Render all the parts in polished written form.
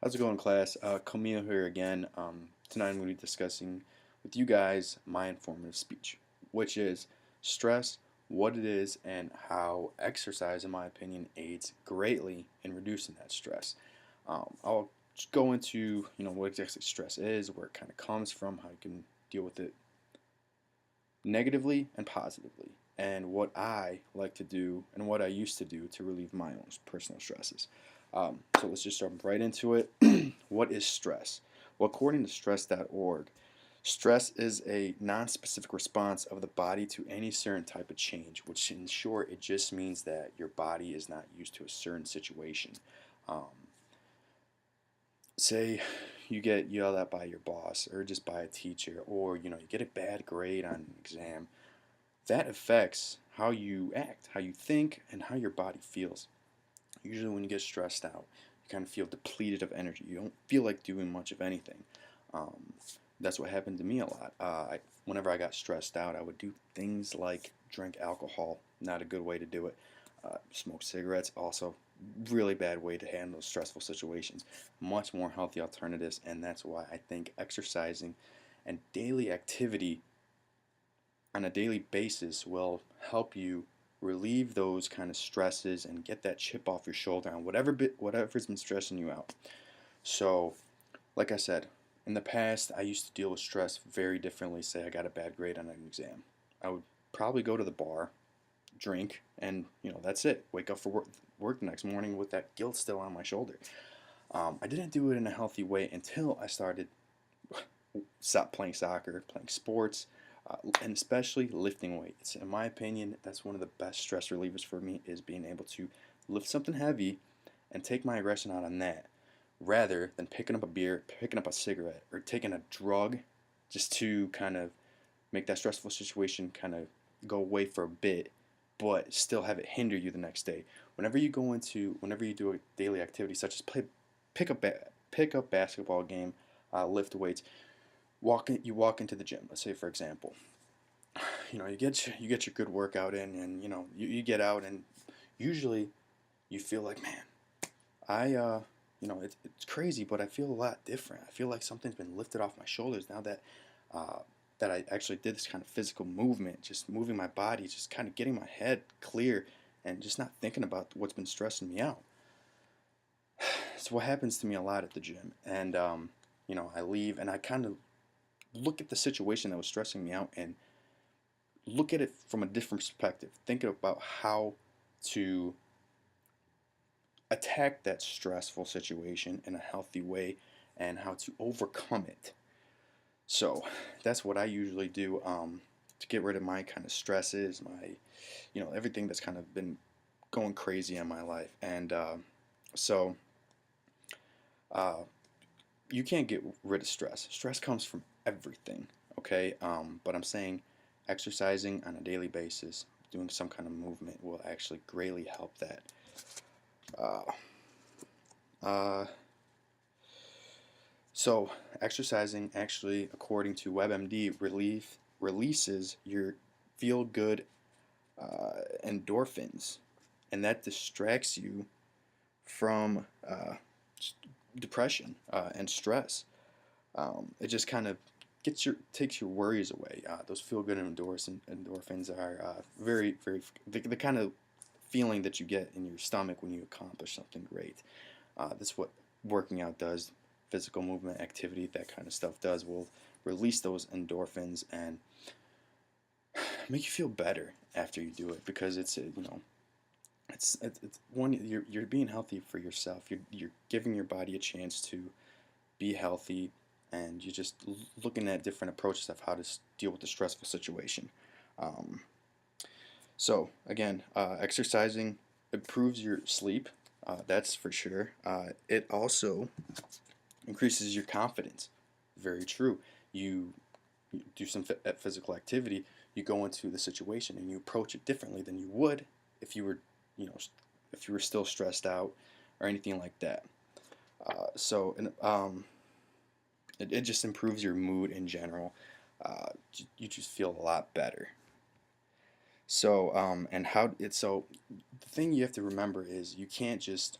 How's it going, class? Camille here again. Tonight I'm going to be discussing with you guys my informative speech, which is stress, what it is, and how exercise, in my opinion, aids greatly in reducing that stress. I'll just go into what exactly stress is, where it kind of comes from, how you can deal with it negatively and positively, and what I like to do and what I used to do to relieve my own personal stresses. So let's just jump right into it. What is stress? Well, according to stress.org, stress is a non-specific response of the body to any certain type of change, which in short, it just means that your body is not used to a certain situation. Um, Say you get yelled at by your boss or just by a teacher, or you get a bad grade on an exam. That affects how you act, how you think, and how your body feels. Usually, when you get stressed out, you kind of feel depleted of energy. You don't feel like doing much of anything. Um, that's what happened to me a lot. Whenever I got stressed out, I would do things like drink alcohol. Not a good way to do it. Smoke cigarettes, also really bad way to handle stressful situations. Much more healthy alternatives, and that's why I think exercising and daily activity on a daily basis will help you relieve those kind of stresses and get that chip off your shoulder on whatever's been stressing you out. So, like I said, in the past I used to deal with stress very differently. Say I got a bad grade on an exam, I would probably go to the bar, drink, and that's it. Wake up for work the next morning with that guilt still on my shoulder. I didn't do it in a healthy way until I started stop playing soccer, playing sports, and especially lifting weights. In my opinion, that's one of the best stress relievers for me is being able to lift something heavy and take my aggression out on that rather than picking up a beer, picking up a cigarette, or taking a drug just to kind of make that stressful situation kind of go away for a bit, but still have it hinder you the next day. Whenever you do a daily activity such as pick up, pick up basketball game, lift weights, you walk into the gym. Let's say, for example, you get your good workout in, and you get out, and usually you feel like, man, I it's crazy, but I feel a lot different. I feel like something's been lifted off my shoulders now uh, that I actually did this kind of physical movement, just moving my body, just kind of getting my head clear, and just not thinking about what's been stressing me out. It's what happens to me a lot at the gym, and I leave and I kind of look at the situation that was stressing me out and look at it from a different perspective. Think about how to attack that stressful situation in a healthy way and how to overcome it. So that's what I usually do to get rid of my kind of stresses, everything that's kind of been going crazy in my life. And so uh, you can't get rid of stress. Stress comes from everything, okay? But I'm saying exercising on a daily basis, doing some kind of movement will actually greatly help that. Uh, uh, so exercising actually, according to WebMD, releases your feel good endorphins, and that distracts you from depression and stress. It just kind of takes your worries away. Those feel good endorphins are very the kind of feeling that you get in your stomach when you accomplish something great. That's what working out does. Physical movement, activity, that kind of stuff does will release those endorphins and make you feel better after you do it because it's one, you're being healthy for yourself. You're giving your body a chance to be healthy, and you're just looking at different approaches of how to deal with the stressful situation. Um, so again, exercising improves your sleep. That's for sure. It also increases your confidence. Very true. You do some physical activity. You go into the situation and you approach it differently than you would if you were, you know, if you were still stressed out or anything like that. It just improves your mood in general. You just feel a lot better. So the thing you have to remember is you can't just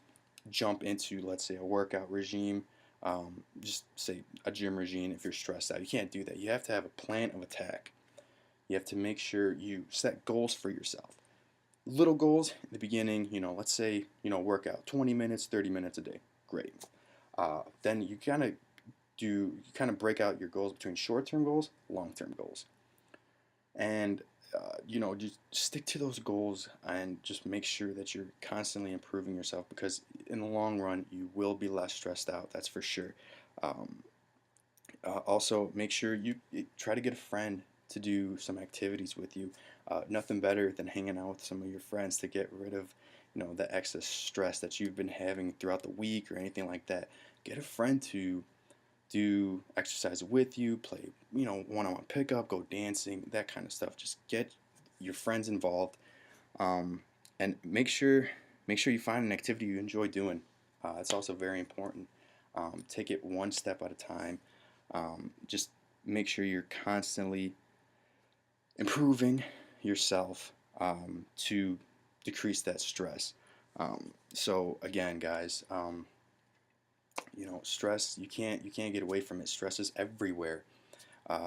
jump into, let's say, a workout regime Just say a gym regime if you're stressed out. You can't do that. You have to have a plan of attack. You have to make sure you set goals for yourself. Little goals in the beginning, let's say, workout 20 minutes, 30 minutes a day. Great. Then you kind of break out your goals between short-term goals, long-term goals. And just stick to those goals and just make sure that you're constantly improving yourself, because in the long run you will be less stressed out, that's for sure. um, Also, make sure you try to get a friend to do some activities with you. Nothing better than hanging out with some of your friends to get rid of the excess stress that you've been having throughout the week or anything like that. Get a friend to do exercise with you, play, one-on-one pickup, go dancing, that kind of stuff. Just get your friends involved, um, and make sure you find an activity you enjoy doing. It's also very important. Take it one step at a time. Just make sure you're constantly improving yourself to decrease that stress. So again, guys, stress, you can't get away from it. Stress is everywhere.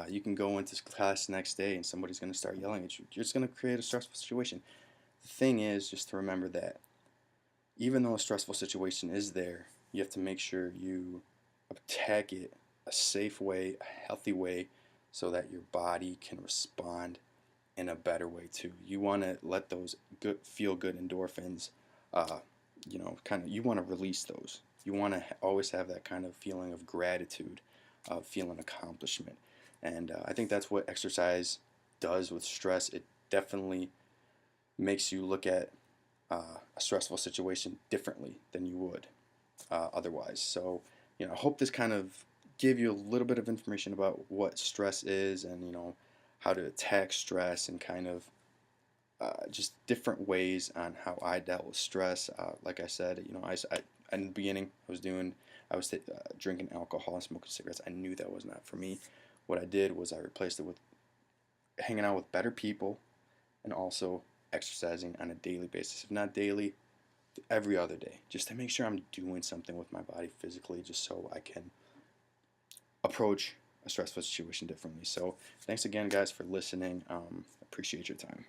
You can go into class the next day and somebody's going to start yelling at you. You're just going to create a stressful situation. The thing is just to remember that even though a stressful situation is there, you have to make sure you attack it a safe way, a healthy way, so that your body can respond in a better way too. You want to let those good, feel good endorphins, you want to release those. You want to always have that kind of feeling of gratitude, feeling accomplishment. And I think that's what exercise does with stress. It definitely makes you look at a stressful situation differently than you would otherwise. So, I hope this kind of gave you a little bit of information about what stress is, and how to attack stress, and kind of just different ways on how I dealt with stress. Like I said, in the beginning, I was drinking alcohol and smoking cigarettes. I knew that was not for me. What I did was I replaced it with hanging out with better people, and also exercising on a daily basis. If not daily, every other day, just to make sure I'm doing something with my body physically, just so I can approach a stressful situation differently. So thanks again, guys, for listening. Appreciate your time.